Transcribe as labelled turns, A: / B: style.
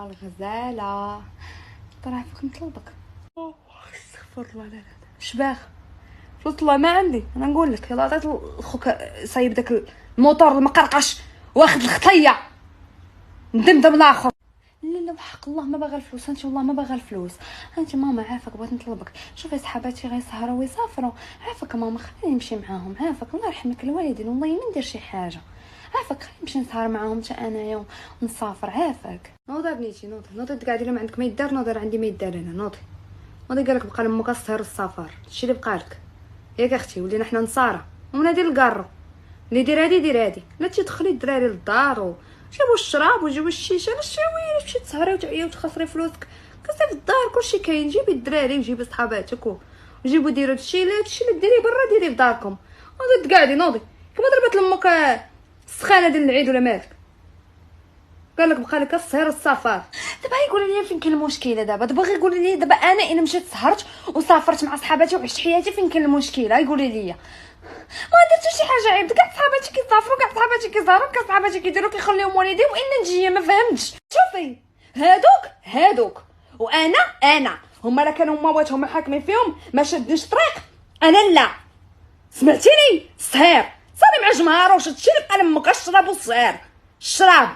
A: الغزاله طلع فيك نطلبك. استغفر الله. لا شباخ فلوس الله ما عندي. انا نقول لك يلا عطيت خوك صايب داك الموتور المقرقش واخد الخطيه ندمدم الاخر. لا وحق الله ما باغا الفلوس. انت والله ما باغا الفلوس. انت ماما عافاك بغيت نطلبك. شوفي صحاباتي غيسهروا ويسافروا. عافاك ماما خليني نمشي معاهم. عافاك الله يرحمك الوالدين والله ما ندير شي حاجه. عافاك خليني نمشي نسهر معاهم حتى انايا ونسافر. عافاك نوضي بنيتي نوضي تقعدي لما عندك ما يدار. نوضي عندي ما يدار انا. نوضي قالك بقى لمك السهر السفر. هادشي اللي بقالك ياك اختي. ولينا حنا نصارى ونادي الكارو اللي دير هادي دير هادي. لا تدخلي الدراري للدار جيبوا الشراب وجيبوا الشيشه. لا شويه تمشي تسهري وتعيي وتخسري فلوسك. كتي في الدار كلشي كاين. جيبي الدراري وجيبي صحاباتك وجيبوا ديروا هادشي اللي ديريه برا ديريه في داركم. نوضي تقعدي نوضي كما ضربت لامك السخانه ديال العيد ولا مالك. قالك بقى لك السهر السفر. دابا يقول لي فين كاين المشكله. دابا غيقول لي دابا انا الا مشيت سهرت وسافرت مع صحاباتي وعشت حياتي فين كاين المشكله. يقول لي ما درتو شي حاجه عيب. كاع صحاباتي كيسافروا كاع صحاباتي كيزهروا كاع صحاباتي كيديروا كيخليهم والديهم وان نجي ما فهمتش. شوفي هادوك وانا هما لا كانوا هما بغيتهم حاكمين فيهم ما شدنيش طريق. انا لا سمعتيني. السهر صافي مع جمهار واش هادشي اللي بقى لامك الشراب والسهر الشراب.